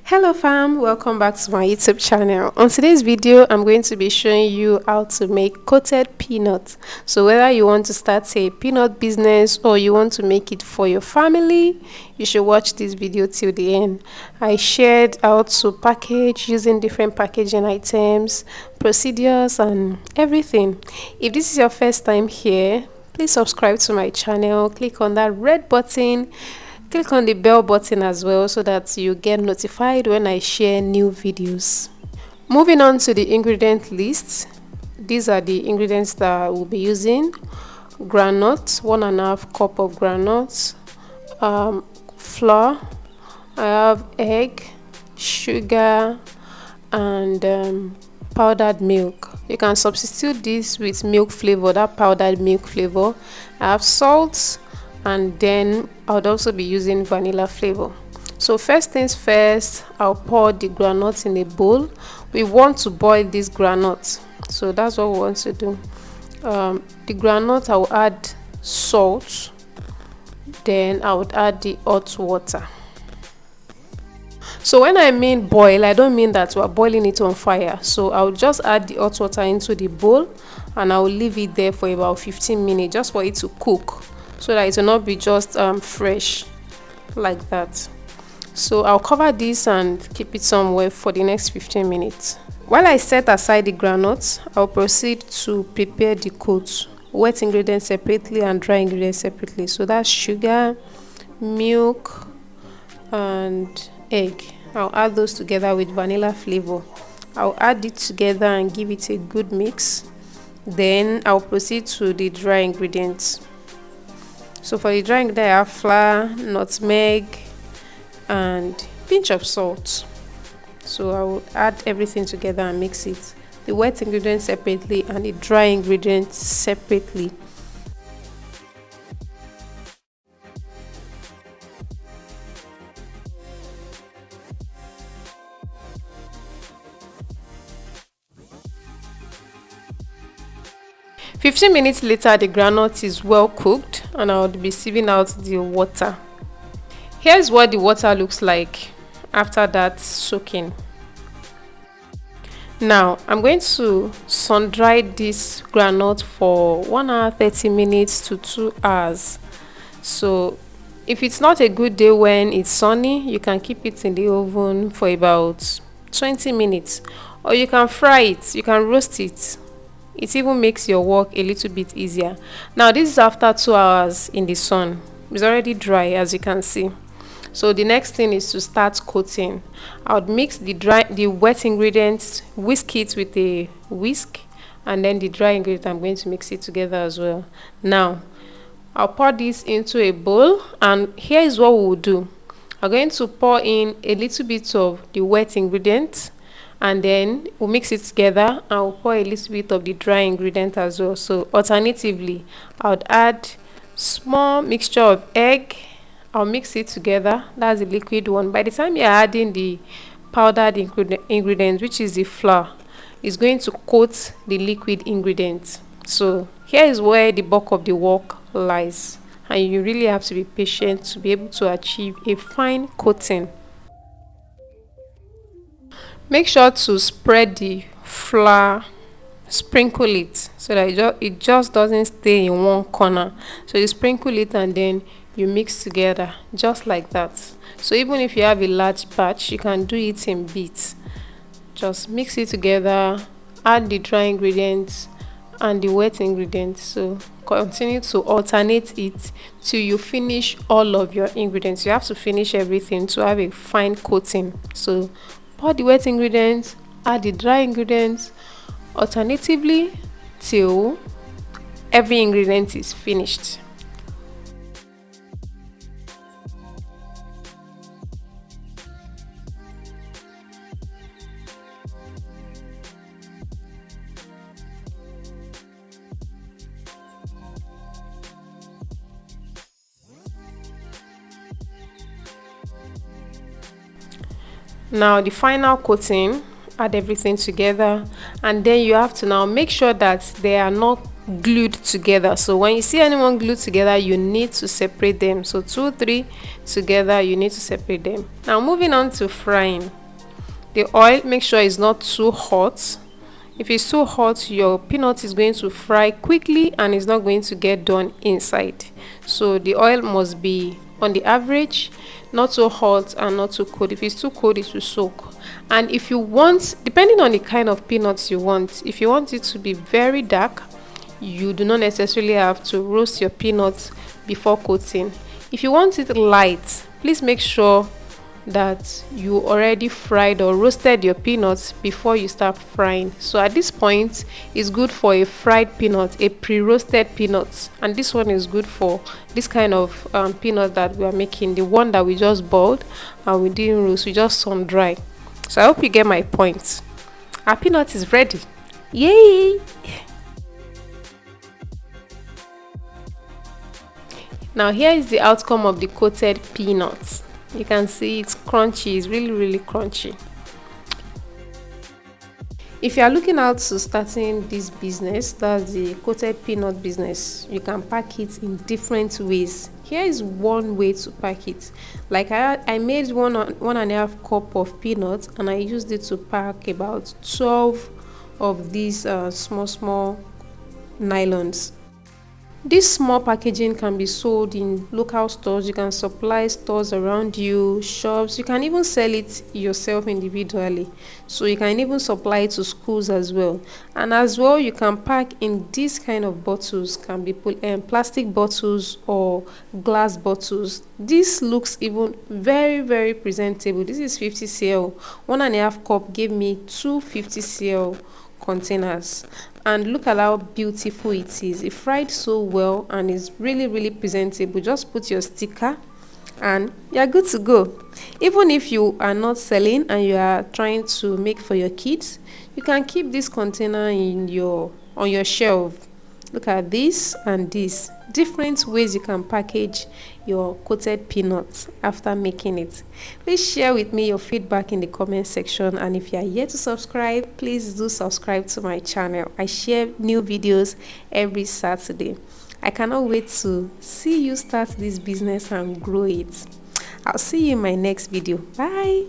Hello fam, welcome back to my YouTube channel. On today's video, I'm going to be showing you how to make coated peanuts. So whether you want to start a peanut business or you want to make it for your family, you should watch this video till the end. I shared how to package using different packaging items, procedures and everything. If this is your first time here, please subscribe to my channel, click on that red button. Click on the bell button as well so that you get notified when I share new videos. Moving on to the ingredient list. These are the ingredients that we'll be using. Groundnuts, 1.5 cup of groundnuts, flour, I have egg, sugar and powdered milk. You can substitute this with milk flavor, that powdered milk flavor. I have salt, and then I would also be using vanilla flavor. So first things first, I'll pour the groundnuts in a bowl. We want to boil this groundnut, so that's what we want to do. The groundnut, I will add salt, then I would add the hot water. So when I mean boil, I don't mean that we're boiling it on fire. So I'll just add the hot water into the bowl and I will leave it there for about 15 minutes just for it to cook, so that it will not be just fresh like that. So I'll cover this and keep it somewhere for the next 15 minutes. While I set aside the groundnuts, I'll proceed to prepare the coat. Wet ingredients separately and dry ingredients separately. So that's sugar, milk and egg. I'll add those together with vanilla flavor. I'll add it together and give it a good mix. Then I'll proceed to the dry ingredients. So for the dry ingredient, I have flour, nutmeg and pinch of salt. So I will add everything together and mix it. The wet ingredients separately and the dry ingredients separately. "15 minutes later, the groundnut is well cooked and I will be sieving out the water. Here's what the water looks like after that soaking. Now I'm going to sun dry this groundnut for 1 hour 30 minutes to 2 hours. So if it's not a good day when it's sunny, you can keep it in the oven for about 20 minutes, or you can fry it, you can roast it. It even makes your work a little bit easier. Now this is after 2 hours in the sun. It's already dry, as you can see. So the next thing is to start coating. I would mix the wet ingredients, whisk it with a whisk, and then the dry ingredient, I'm going to mix it together as well. Now I'll pour this into a bowl, and here is what we will do. I'm going to pour in a little bit of the wet ingredients, and then we'll mix it together and we'll pour a little bit of the dry ingredient as well. So alternatively, I would add small mixture of egg. I'll mix it together. That's the liquid one. By the time you're adding the powdered ingredients, which is the flour, it's going to coat the liquid ingredients. So here is where the bulk of the work lies, and you really have to be patient to be able to achieve a fine coating. Make sure to spread the flour, sprinkle it so that it just doesn't stay in one corner. So you sprinkle it and then you mix together just like that. So even if you have a large batch, you can do it in bits. Just mix it together, add the dry ingredients and the wet ingredients. So continue to alternate it till you finish all of your ingredients. You have to finish everything to have a fine coating. So pour the wet ingredients, add the dry ingredients alternatively till every ingredient is finished. Now the final coating, add everything together, and then you have to now make sure that they are not glued together. So when you see anyone glued together, you need to separate them. So 2 3 together, you need to separate them. Now moving on to frying. The oil, make sure it's not too hot. If it's too hot, your peanut is going to fry quickly and it's not going to get done inside. So the oil must be on the average, not too hot and not too cold. If it's too cold, it will soak. And if you want, depending on the kind of peanuts you want, if you want it to be very dark, you do not necessarily have to roast your peanuts before coating. If you want it light, please make sure that you already fried or roasted your peanuts before you start frying. So at this point, it's good for a fried peanut, a pre-roasted peanut, and this one is good for this kind of peanut that we are making, the one that we just boiled and we didn't roast, we just sun dry. So I hope you get my point. Our peanut is ready. Yay! Now here is the outcome of the coated peanuts. You can see it's crunchy, it's really crunchy. If you are looking out to starting this business, that's the coated peanut business, you can pack it in different ways. Here is one way to pack it. Like I made 1.5 cup of peanuts and I used it to pack about 12 of these small nylons. This small packaging can be sold in local stores. You can supply stores around you, shops. You can even sell it yourself individually. So you can even supply it to schools as well. And as well, you can pack in these kind of bottles, can be plastic bottles or glass bottles. This looks even very presentable. This is 50 cl. 1.5 cup gave me 2 50 cl containers, and look at how beautiful it is. It fried so well and is really presentable. Just put your sticker and you're good to go. Even if you are not selling and you are trying to make for your kids, you can keep this container on your shelf. Look at this and this different ways you can package your coated peanuts after making it. Please share with me your feedback in the comment section, and if you are yet to subscribe, please do subscribe to my channel. I share new videos every Saturday. I cannot wait to see you start this business and grow it. I'll see you in my next video. Bye.